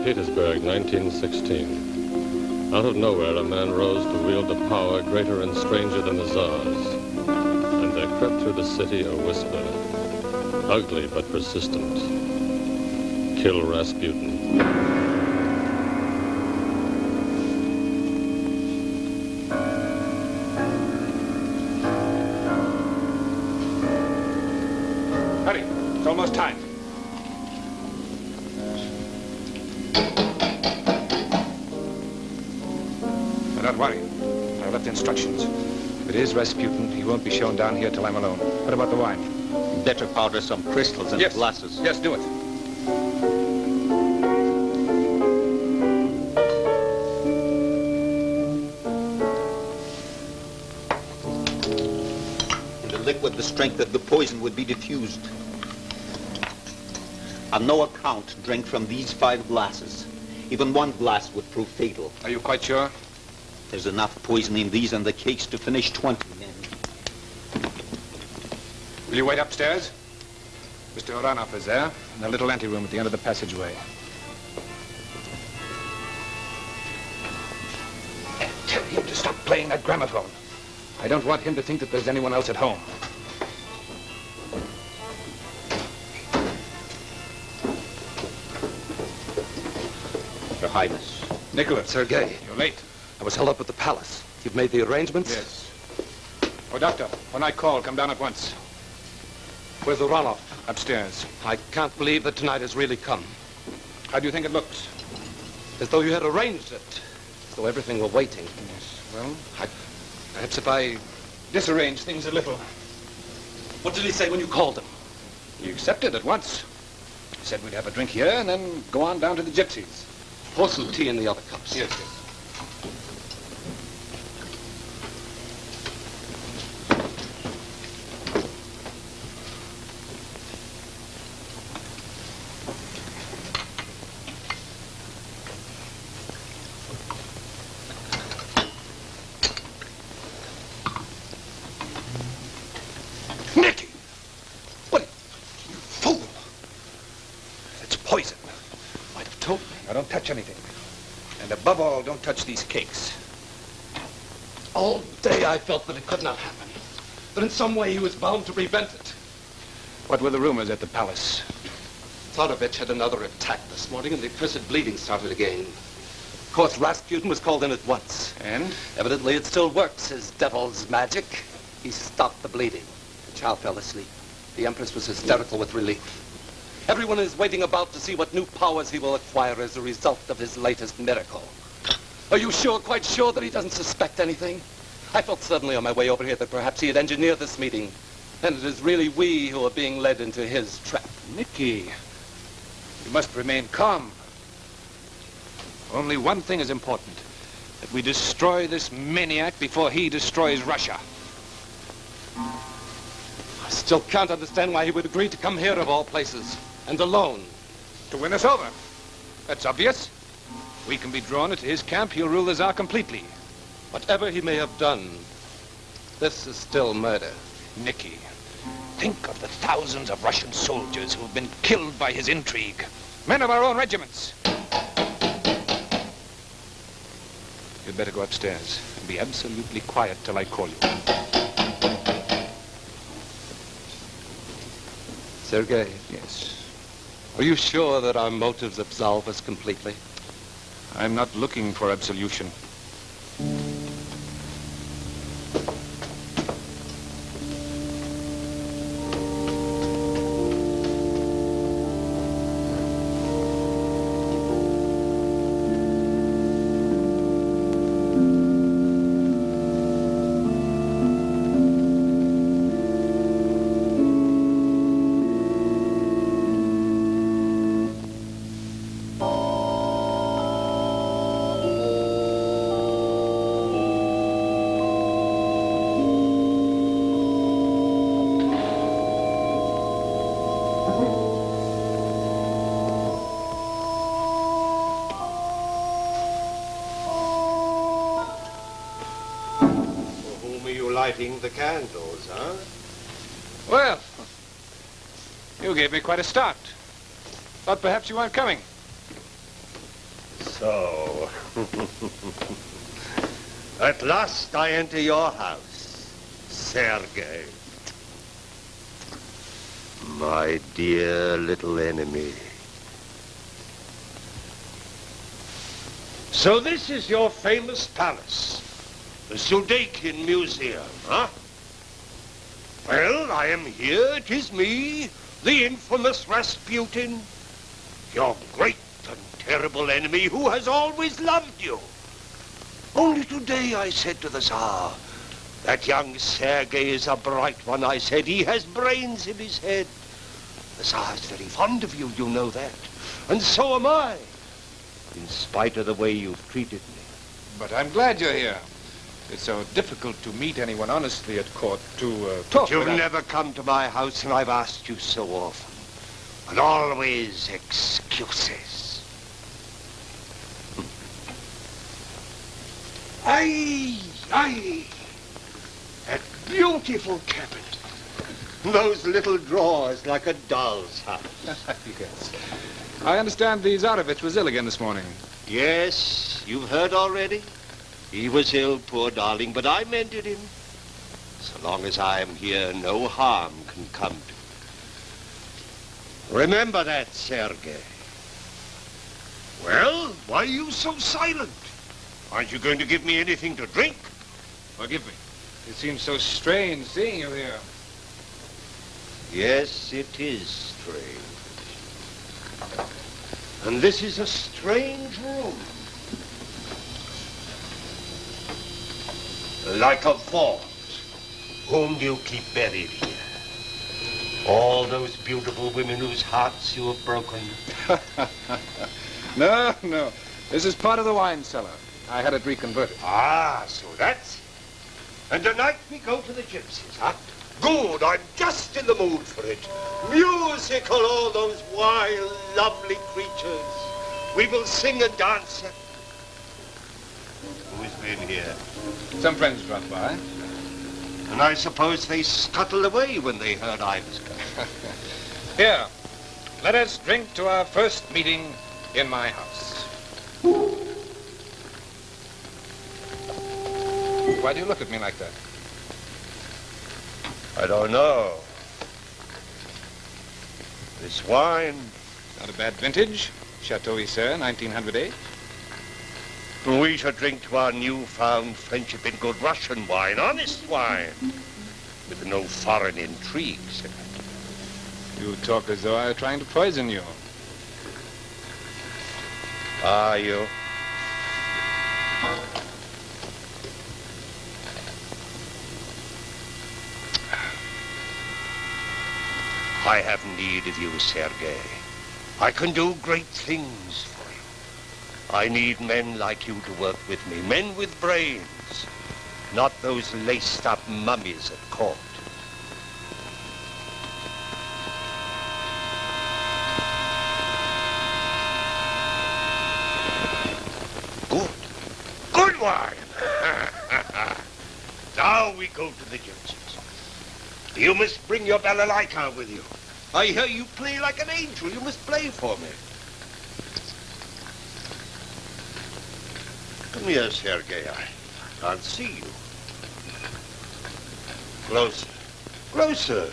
Petersburg, 1916. Out of nowhere, a man rose to wield a power greater and stranger than the Tsar's. And there crept through the city a whisper, ugly but persistent. Kill Rasputin. Hurry, it's almost time. Don't worry. I left instructions. If it is Rasputin, he won't be shown down here till I'm alone. What about the wine? Better powder some crystals in the glasses. Yes, do it. In the liquid, the strength of the poison would be diffused. On no account, drink from these 5 glasses. Even one glass would prove fatal. Are you quite sure? There's enough poison in these and the cakes to finish 20 men. Will you wait upstairs? Mr. Uranov is there, in the little anteroom at the end of the passageway. And tell him to stop playing that gramophone. I don't want him to think that there's anyone else at home. Your Highness. Nicholas. Sergei. You're late. I was held up at the palace. You've made the arrangements? Yes. Oh, Doctor, when I call, come down at once. Where's Uranov? Upstairs. I can't believe that tonight has really come. How do you think it looks? As though you had arranged it. As though everything were waiting. Yes, well, Perhaps if I... disarrange things a little. What did he say when you called him? He accepted at once. He said we'd have a drink here and then go on down to the Gypsies. Pour some tea in the other cups. Yes, yes. Nicky! What? You fool! It's poison. Might have told me. Now, don't touch anything. And above all, don't touch these cakes. All day I felt that it could not happen. That in some way he was bound to prevent it. What were the rumors at the palace? Tsarovich had another attack this morning and the accursed bleeding started again. Of course, Rasputin was called in at once. And? Evidently it still works, his devil's magic. He stopped the bleeding. The child fell asleep. The Empress was hysterical with relief. Everyone is waiting about to see what new powers he will acquire as a result of his latest miracle. Are you sure, quite sure, that he doesn't suspect anything? I felt suddenly on my way over here that perhaps he had engineered this meeting. And it is really we who are being led into his trap. Nicky, you must remain calm. Only one thing is important. That we destroy this maniac before he destroys Russia. I still can't understand why he would agree to come here of all places. And alone. To win us over. That's obvious. We can be drawn into his camp. He'll rule the Tsar completely. Whatever he may have done, this is still murder. Nicky, think of the thousands of Russian soldiers who've been killed by his intrigue. Men of our own regiments. You'd better go upstairs and be absolutely quiet till I call you. Sergei, Yes. are you sure that our motives absolve us completely? I'm not looking for absolution. lighting the candles, huh? Well, you gave me quite a start. Thought perhaps you weren't coming. So, at last I enter your house, Sergei. My dear little enemy. So this is your famous palace, the Sudekian Museum, huh? Well, I am here. It is me, the infamous Rasputin, your great and terrible enemy who has always loved you. Only today I said to the Tsar, that young Sergei is a bright one. I said, he has brains in his head. The Tsar is very fond of you, you know that. And so am I, in spite of the way you've treated me. But I'm glad you're here. It's so difficult to meet anyone honestly at court to talk You've without... never come to my house, and I've asked you so often. And always excuses. Aye. That beautiful cabinet. Those little drawers like a doll's house. Yes. I understand the Tsarevich was ill again this morning. Yes, you've heard already? He was ill, poor darling, but I mended him. So long as I am here, no harm can come to him. Remember that, Sergei. Well, why are you so silent? Aren't you going to give me anything to drink? Forgive me. It seems so strange seeing you here. Yes, it is strange. And this is a strange room. Like a vault. Whom do you keep buried here? All those beautiful women whose hearts you have broken? No. This is part of the wine cellar. I had it reconverted. Ah, so that's it. And tonight we go to the gypsies, huh? Good, I'm just in the mood for it. Musical, all those wild, lovely creatures. We will sing and dance. Who's been here? Some friends dropped by. And I suppose they scuttled away when they heard I was coming. Here, let us drink to our first meeting in my house. Why do you look at me like that? I don't know. This wine. Not a bad vintage. Chateau Isère, 1908. We should drink to our newfound friendship in good Russian wine, honest wine, with no foreign intrigues in it. You talk as though I were trying to poison you. Are you? I have need of you, Sergei. I can do great things for you. I need men like you to work with me, men with brains, not those laced-up mummies at court. Good wine. Now we go to the gypsies. You must bring your balalaika with you. I hear you play like an angel. You must play for me. Come here, Sergei. I can't see you. Closer. Closer.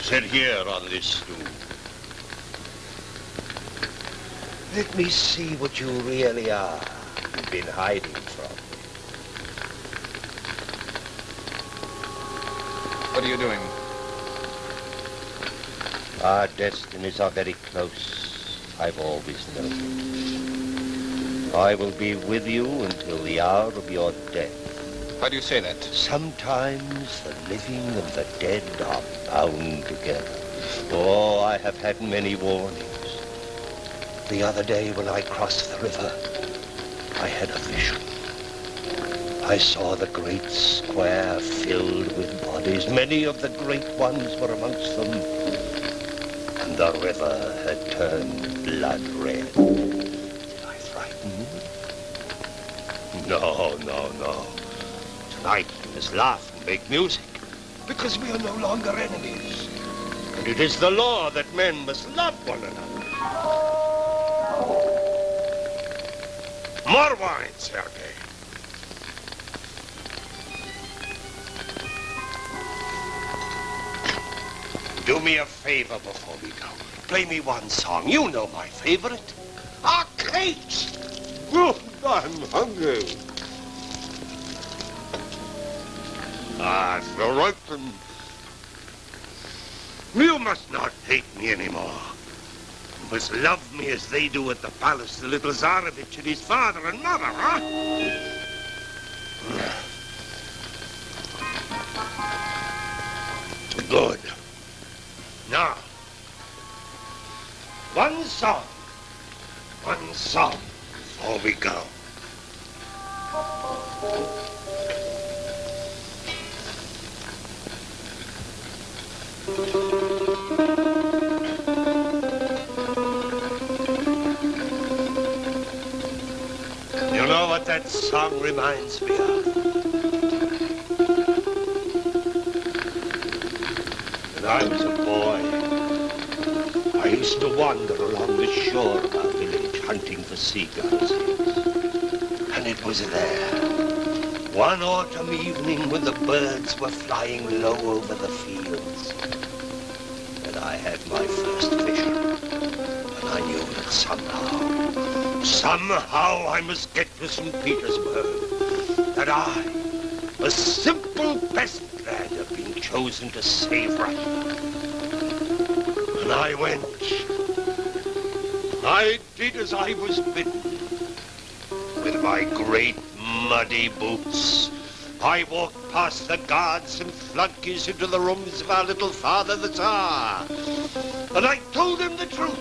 Sit here on this stool. Let me see what you really are. You've been hiding from me. What are you doing? Our destinies are very close. I've always known it. I will be with you until the hour of your death. Why do you say that? Sometimes the living and the dead are bound together. Oh, I have had many warnings. The other day when I crossed the river, I had a vision. I saw the great square filled with bodies. Many of the great ones were amongst them. And the river had turned blood red. Did I frighten you? No, no, no. Tonight we must laugh and make music, because we are no longer enemies. And it is the law that men must love one another. More wine, Sergei. Do me a favor before we go. Play me one song. You know my favorite. Our cakes. Oh, I'm hungry. Ah, so right then. You must not hate me anymore. You must love me as they do at the palace, the little Tsarevich and his father and mother, huh? Good. Now, one song before we go. You know what that song reminds me of? When I was a boy, I used to wander along the shore of our village hunting for seagulls. And it was there, one autumn evening when the birds were flying low over the fields, that I had my first vision. And I knew that somehow I must get to St. Petersburg. That I, a simple peasant lad, have been chosen to save Russia. And I went. I did as I was bidden. With my great muddy boots, I walked past the guards and flunkies into the rooms of our little father, the Tsar. And I told him the truth.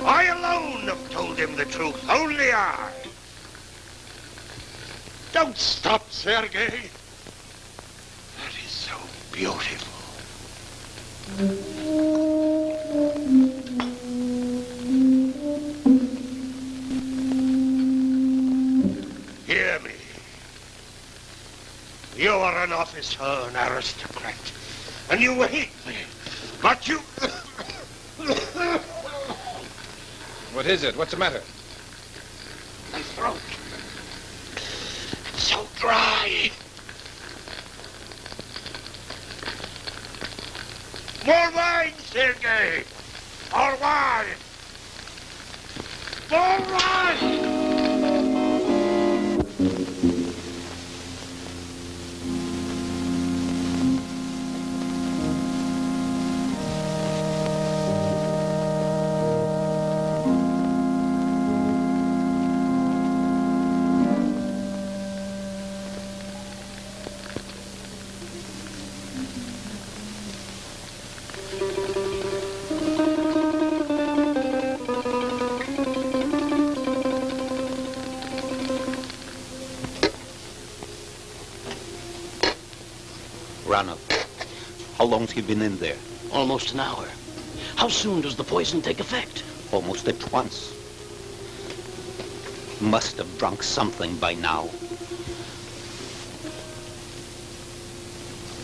I alone have told him the truth. Only I. Don't stop, Sergei. That is so beautiful. Hear me. You are an officer, an aristocrat, and you hate me. But you... What is it? What's the matter? My throat. It's so dry. More wine, Sergei. More wine. More wine. How long's he been in there? Almost an hour. How soon does the poison take effect? Almost at once. He must have drunk something by now.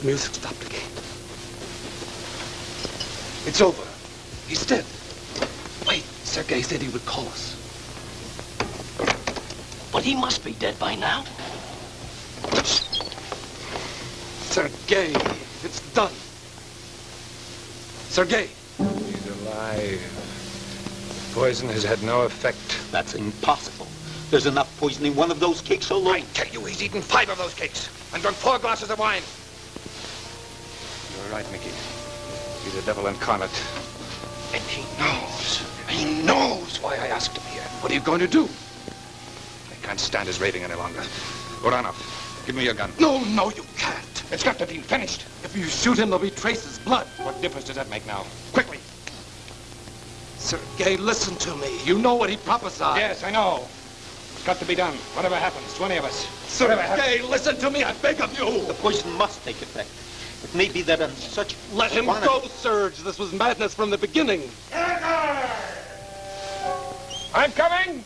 The music stopped again. It's over. He's dead. Wait, Sergei said he would call us. But he must be dead by now. Sergei, it's done. Sergei. He's alive. The poison has had no effect. That's impossible. There's enough poison in one of those cakes alone. I tell you, he's eaten 5 of those cakes and drunk 4 glasses of wine. You're right, Mickey. He's a devil incarnate. And he knows. He knows why I asked him here. What are you going to do? I can't stand his raving any longer. Uranov, give me your gun. No, you can't. It's got to be finished. If you shoot him, there'll be traces, blood. What difference does that make now? Quickly. Sergei, listen to me. You know what he prophesied. Yes, I know. It's got to be done. Whatever happens to any of us. Sergei, listen to me. I beg of you. The poison must take effect. It may be that on such... Let him go, Serge. This was madness from the beginning. I'm coming.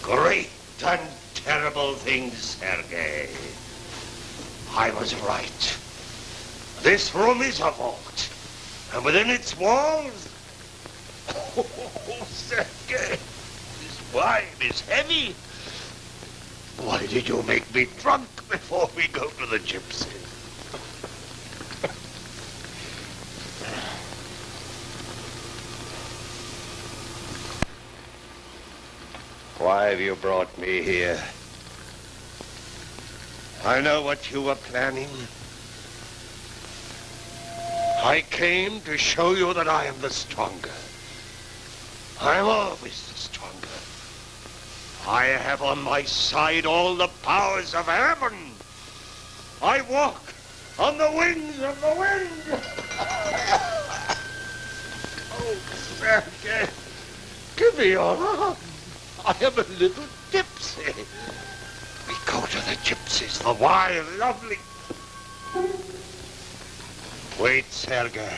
Great and terrible things, Sergei. I was right. This room is a vault, and within its walls... Oh, Sergei, this wine is heavy. Why did you make me drunk before we go to the gypsies? Why have you brought me here? I know what you were planning. I came to show you that I am the stronger. I'm always the stronger. I have on my side all the powers of heaven. I walk on the wings of the wind. Oh, Sergei, give me your arm. I am a little tipsy. We go to the gypsies, the wild, lovely... Wait, Sergei.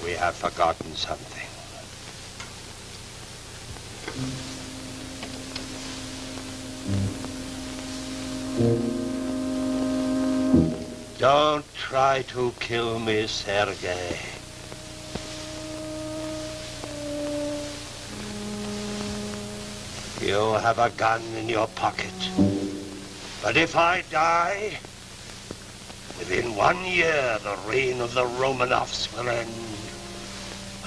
We have forgotten something. Don't try to kill me, Sergei. You have a gun in your pocket. But if I die, within 1 year the reign of the Romanovs will end,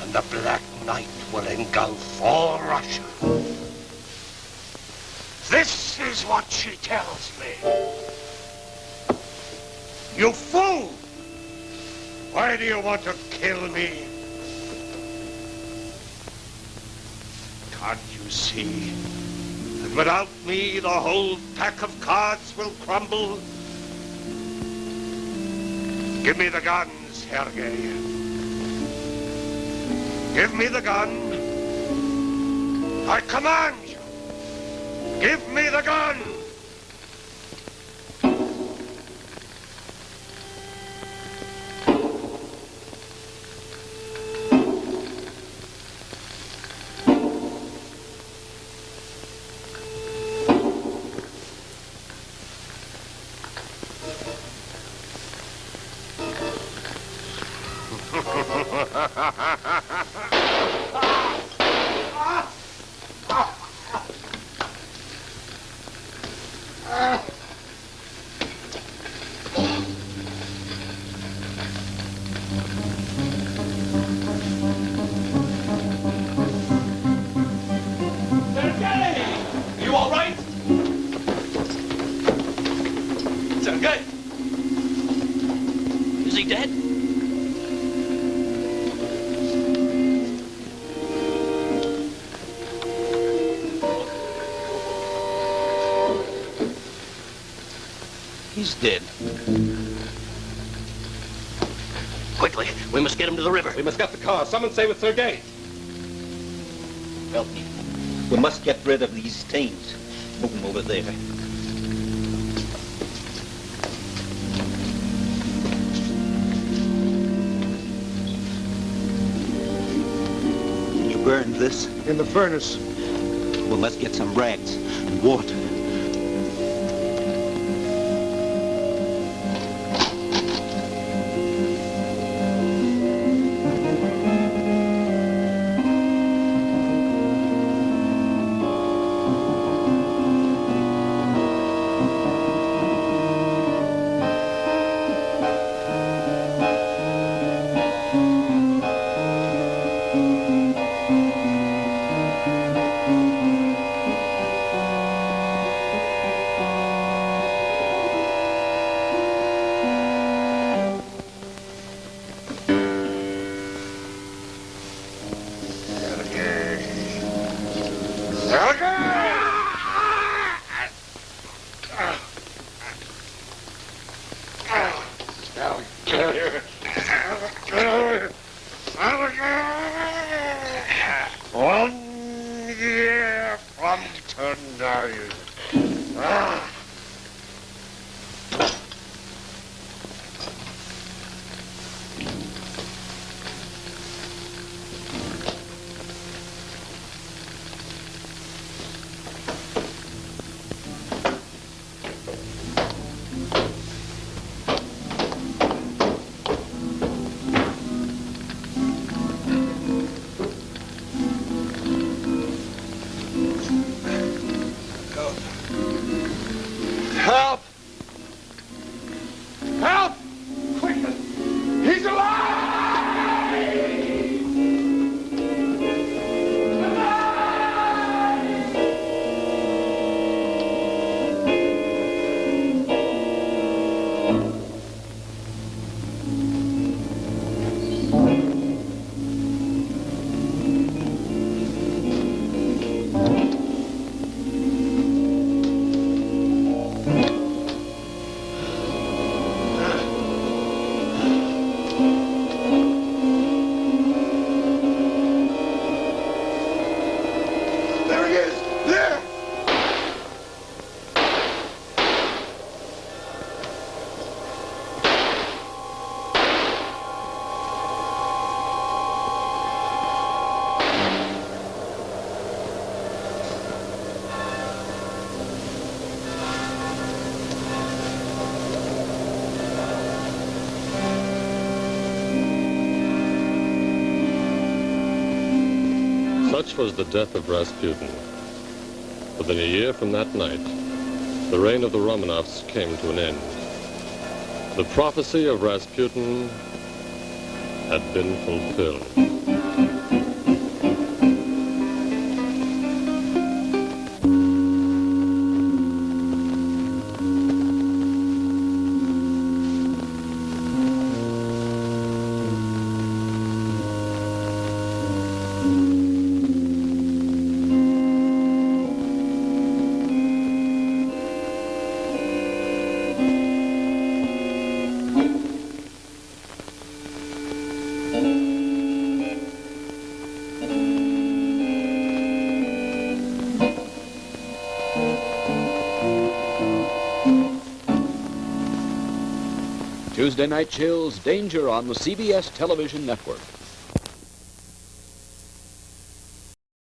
and the Black Night will engulf all Russia. This is what she tells me. You fool! Why do you want to kill me? Can't you see that without me the whole pack of cards will crumble? Give me the gun, Sergei. Give me the gun. I command you. Give me the gun. He's dead. Quickly, we must get him to the river. We must get the car. Someone stay with Sergei. Help me. We must get rid of these stains. Move them over there. You burned this? In the furnace. We must get some rags and water. This was the death of Rasputin. Within a year from that night, the reign of the Romanovs came to an end. The prophecy of Rasputin had been fulfilled. Tuesday Night Chill's Danger on the CBS Television Network.